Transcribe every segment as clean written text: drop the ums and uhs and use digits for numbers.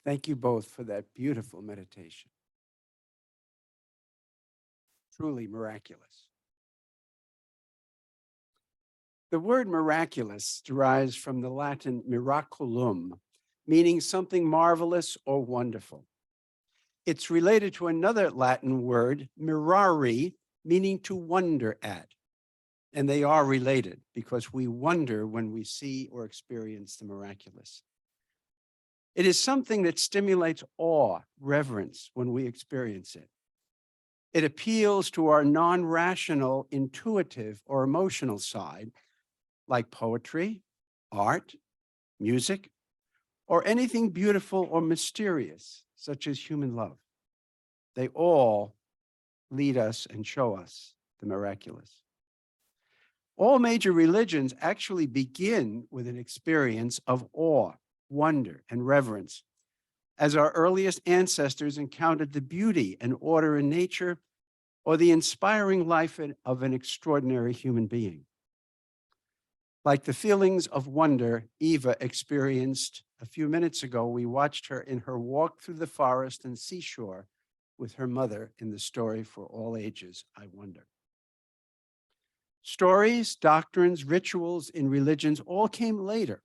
Thank you both for that beautiful meditation. Truly miraculous. The word miraculous derives from the Latin miraculum, meaning something marvelous or wonderful. It's related to another Latin word, mirari, meaning to wonder at. And they are related because we wonder when we see or experience the miraculous. It is something that stimulates awe, reverence when we experience it. It appeals to our non-rational, intuitive, or emotional side, like poetry, art, music, or anything beautiful or mysterious, such as human love. They all lead us and show us the miraculous. All major religions actually begin with an experience of awe, wonder, and reverence, as our earliest ancestors encountered the beauty and order in nature or the inspiring life of an extraordinary human being. Like the feelings of wonder Eva experienced a few minutes ago, we watched her in her walk through the forest and seashore with her mother in the story For All Ages, I Wonder. Stories, doctrines, rituals in religions all came later,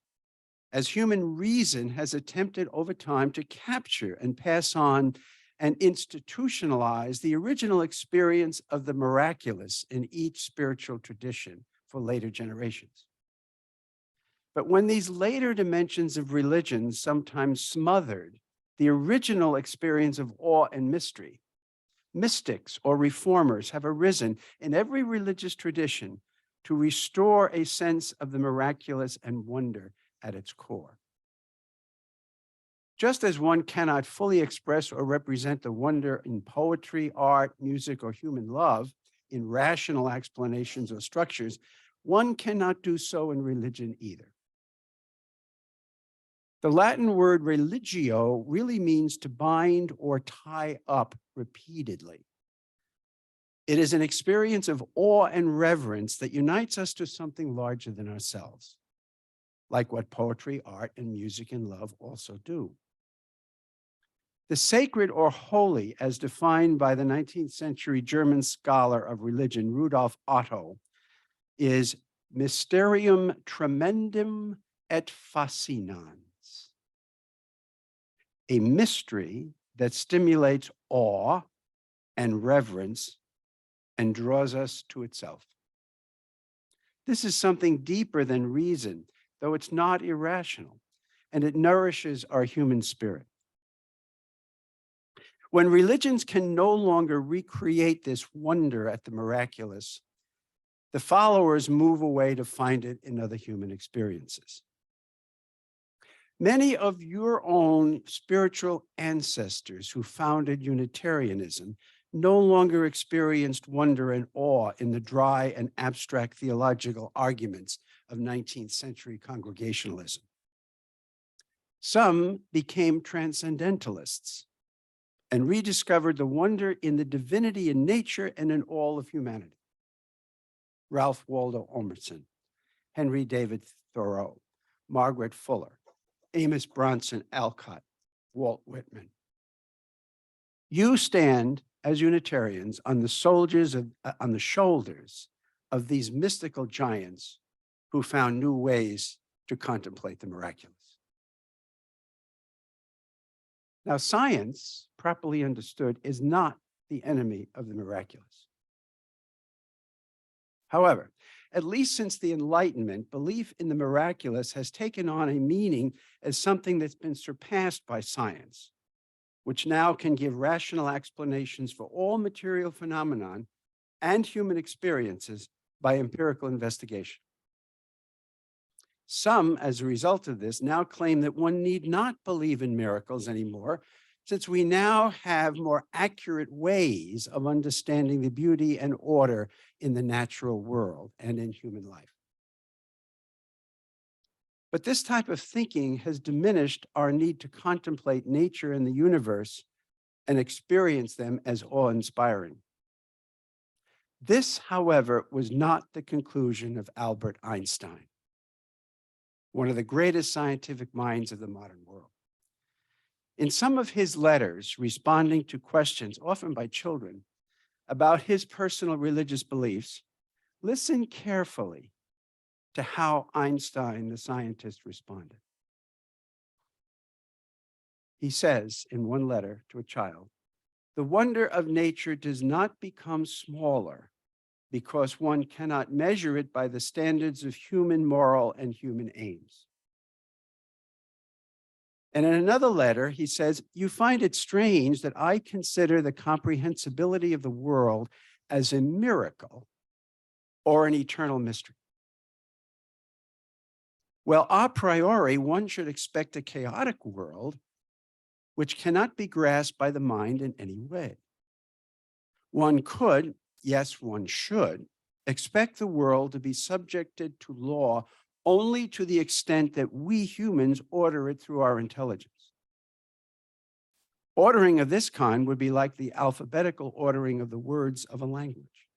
as human reason has attempted over time to capture and pass on and institutionalize the original experience of the miraculous in each spiritual tradition for later generations. But when these later dimensions of religion sometimes smothered the original experience of awe and mystery, mystics or reformers have arisen in every religious tradition to restore a sense of the miraculous and wonder at its core. Just as one cannot fully express or represent the wonder in poetry, art, music, or human love in rational explanations or structures, one cannot do so in religion either. The Latin word religio really means to bind or tie up repeatedly. It is an experience of awe and reverence that unites us to something larger than ourselves, like what poetry, art, and music and love also do. The sacred or holy, as defined by the 19th century German scholar of religion, Rudolf Otto, is mysterium tremendum et fascinans, a mystery that stimulates awe and reverence and draws us to itself. This is something deeper than reason, though it's not irrational, and it nourishes our human spirit. When religions can no longer recreate this wonder at the miraculous, the followers move away to find it in other human experiences. Many of your own spiritual ancestors who founded Unitarianism no longer experienced wonder and awe in the dry and abstract theological arguments of 19th century Congregationalism. Some became transcendentalists and rediscovered the wonder in the divinity in nature and in all of humanity. Ralph Waldo Emerson, Henry David Thoreau, Margaret Fuller, Amos Bronson Alcott, Walt Whitman. You stand as Unitarians on the shoulders of these mystical giants who found new ways to contemplate the miraculous. Now, science, properly understood, is not the enemy of the miraculous. However, at least since the Enlightenment, belief in the miraculous has taken on a meaning as something that's been surpassed by science, which now can give rational explanations for all material phenomenon and human experiences by empirical investigation. Some, as a result of this, now claim that one need not believe in miracles anymore, since we now have more accurate ways of understanding the beauty and order in the natural world and in human life. But this type of thinking has diminished our need to contemplate nature and the universe and experience them as awe-inspiring. This, however, was not the conclusion of Albert Einstein, one of the greatest scientific minds of the modern world. In some of his letters responding to questions, often by children, about his personal religious beliefs, listen carefully to how Einstein, the scientist, responded. He says in one letter to a child, "The wonder of nature does not become smaller because one cannot measure it by the standards of human moral and human aims." And in another letter, he says, "You find it strange that I consider the comprehensibility of the world as a miracle or an eternal mystery. Well, a priori, one should expect a chaotic world which cannot be grasped by the mind in any way. One could, yes, one should, expect the world to be subjected to law only to the extent that we humans order it through our intelligence. Ordering of this kind would be like the alphabetical ordering of the words of a language.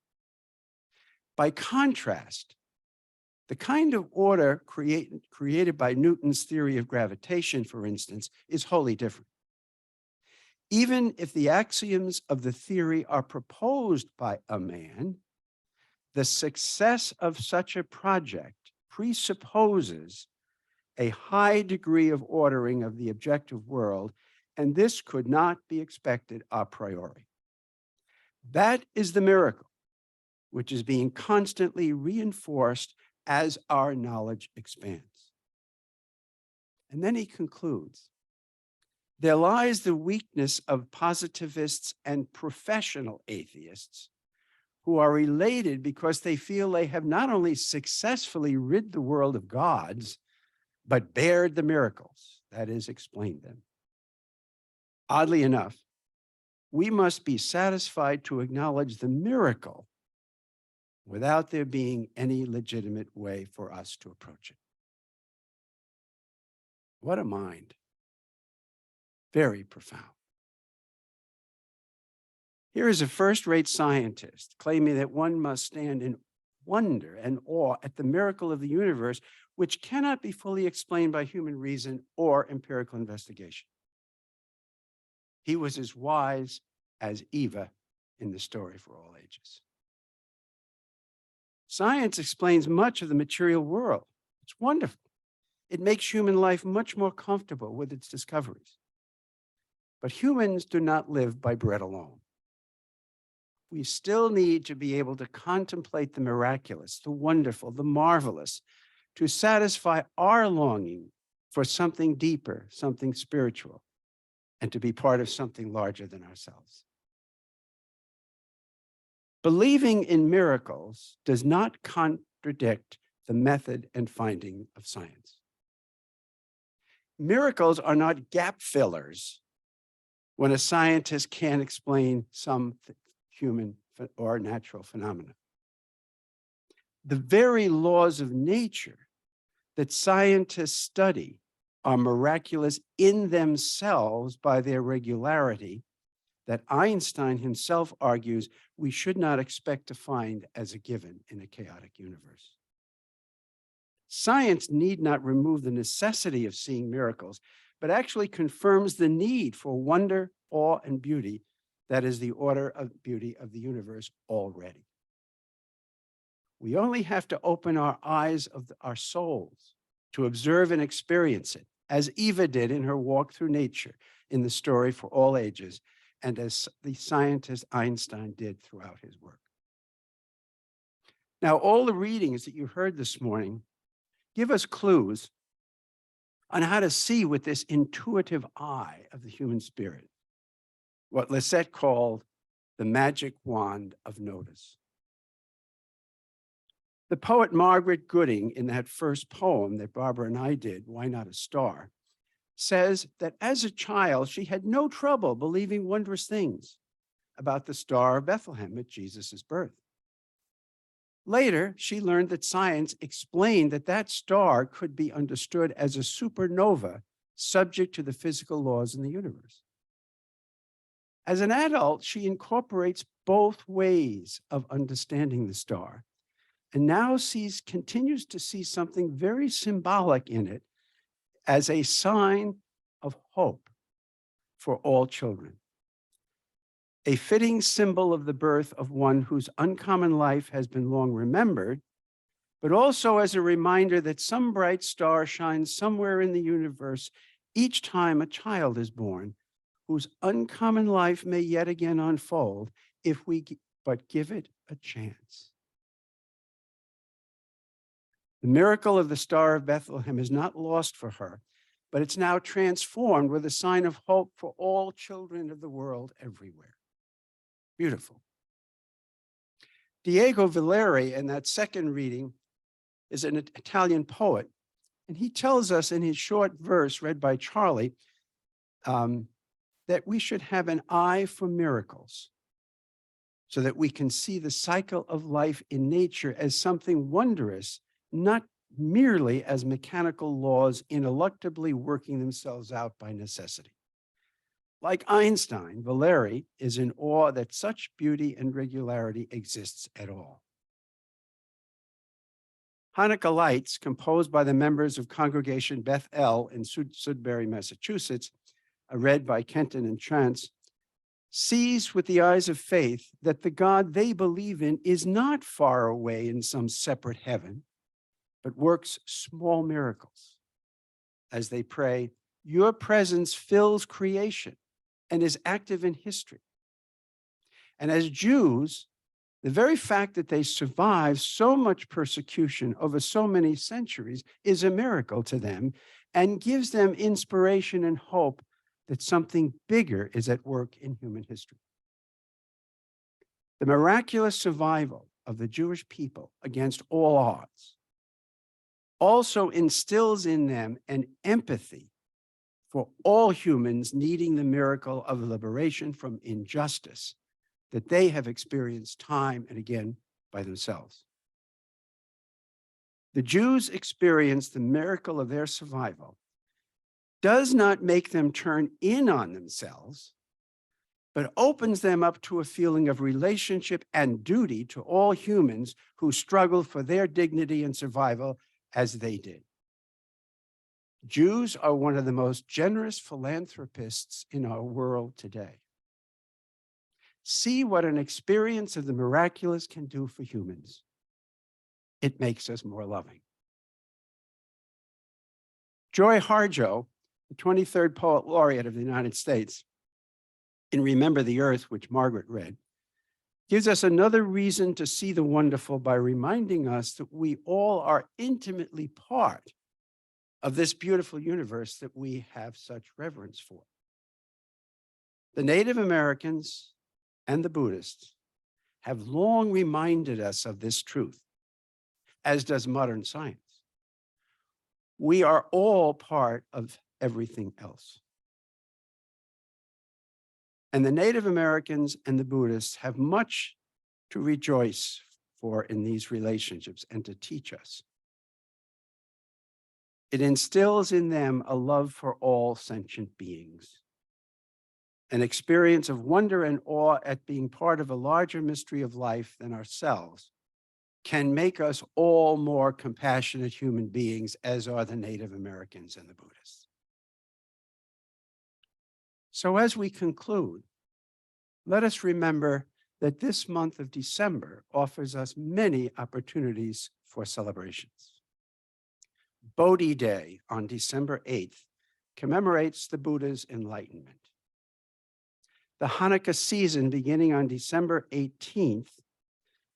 By contrast, the kind of order created by Newton's theory of gravitation, for instance, is wholly different. Even if the axioms of the theory are proposed by a man, the success of such a project presupposes a high degree of ordering of the objective world, and this could not be expected a priori. That is the miracle, which is being constantly reinforced as our knowledge expands." And then he concludes, "There lies the weakness of positivists and professional atheists who are elated because they feel they have not only successfully rid the world of gods, but bared the miracles, that is, explained them. Oddly enough, we must be satisfied to acknowledge the miracle without there being any legitimate way for us to approach it." What a mind. Very profound. Here is a first-rate scientist claiming that one must stand in wonder and awe at the miracle of the universe, which cannot be fully explained by human reason or empirical investigation. He was as wise as Eva in the story for all ages. Science explains much of the material world. It's wonderful. It makes human life much more comfortable with its discoveries. But humans do not live by bread alone. We still need to be able to contemplate the miraculous, the wonderful, the marvelous, to satisfy our longing for something deeper, something spiritual, and to be part of something larger than ourselves. Believing in miracles does not contradict the method and finding of science. Miracles are not gap fillers when a scientist can't explain some human or natural phenomena. The very laws of nature that scientists study are miraculous in themselves by their regularity that Einstein himself argues we should not expect to find as a given in a chaotic universe. Science need not remove the necessity of seeing miracles, but actually confirms the need for wonder, awe, and beauty that is the order of beauty of the universe already. We only have to open our eyes of our souls to observe and experience it, as Eva did in her walk through nature in the story for all ages, and as the scientist Einstein did throughout his work. Now, all the readings that you heard this morning give us clues on how to see with this intuitive eye of the human spirit, what Lisette called the magic wand of notice. The poet Margaret Gooding, in that first poem that Barbara and I did, Why Not a Star, says that as a child, she had no trouble believing wondrous things about the Star of Bethlehem at Jesus' birth. Later, she learned that science explained that that star could be understood as a supernova subject to the physical laws in the universe. As an adult, she incorporates both ways of understanding the star, and now continues to see something very symbolic in it as a sign of hope for all children. A fitting symbol of the birth of one whose uncommon life has been long remembered, but also as a reminder that some bright star shines somewhere in the universe each time a child is born, whose uncommon life may yet again unfold if we but give it a chance. The miracle of the Star of Bethlehem is not lost for her, but it's now transformed with a sign of hope for all children of the world everywhere. Beautiful. Diego Valeri, in that second reading, is an Italian poet, and he tells us in his short verse read by Charlie that we should have an eye for miracles so that we can see the cycle of life in nature as something wondrous, not merely as mechanical laws ineluctably working themselves out by necessity. Like Einstein, Valeri is in awe that such beauty and regularity exists at all. Hanukkah lights, composed by the members of Congregation Beth El in Sudbury, Massachusetts, read by Kenton and Chance, sees with the eyes of faith that the God they believe in is not far away in some separate heaven, but works small miracles. As they pray, your presence fills creation and is active in history. And as Jews, the very fact that they survive so much persecution over so many centuries is a miracle to them and gives them inspiration and hope that something bigger is at work in human history. The miraculous survival of the Jewish people against all odds also instills in them an empathy for all humans needing the miracle of liberation from injustice that they have experienced time and again by themselves. The Jews experience the miracle of their survival does not make them turn in on themselves, but opens them up to a feeling of relationship and duty to all humans who struggle for their dignity and survival as they did. Jews are one of the most generous philanthropists in our world today. See what an experience of the miraculous can do for humans. It makes us more loving. Joy Harjo, the 23rd Poet Laureate of the United States, in Remember the Earth, which Margaret read, gives us another reason to see the wonderful by reminding us that we all are intimately part of this beautiful universe that we have such reverence for. The Native Americans and the Buddhists have long reminded us of this truth, as does modern science. We are all part of everything else. And the Native Americans and the Buddhists have much to rejoice for in these relationships and to teach us. It instills in them a love for all sentient beings, an experience of wonder and awe at being part of a larger mystery of life than ourselves, can make us all more compassionate human beings, as are the Native Americans and the Buddhists. So as we conclude, let us remember that this month of December offers us many opportunities for celebrations. Bodhi Day on December 8th commemorates the Buddha's enlightenment. The Hanukkah season beginning on December 18th,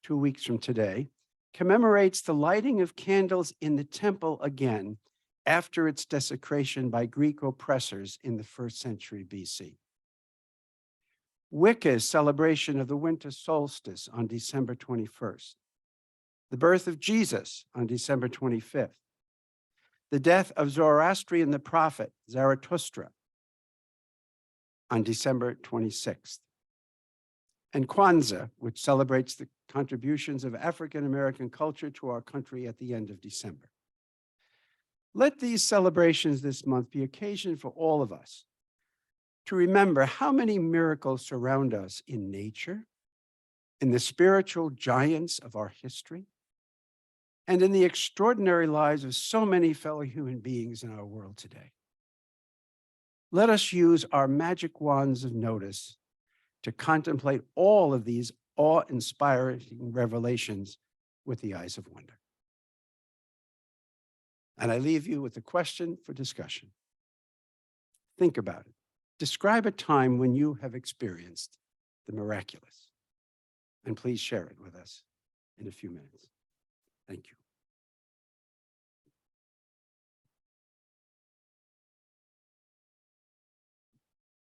2 weeks from today, commemorates the lighting of candles in the temple again after its desecration by Greek oppressors in the 1st century BC. Wicca's celebration of the winter solstice on December 21st. The birth of Jesus on December 25th. The death of Zoroastrian the prophet, Zarathustra, on December 26th. And Kwanzaa, which celebrates the contributions of African American culture to our country at the end of December. Let these celebrations this month be occasion for all of us to remember how many miracles surround us in nature, in the spiritual giants of our history, and in the extraordinary lives of so many fellow human beings in our world today. Let us use our magic wands of notice to contemplate all of these awe-inspiring revelations with the eyes of wonder. And I leave you with a question for discussion. Think about it. Describe a time when you have experienced the miraculous. And please share it with us in a few minutes. Thank you.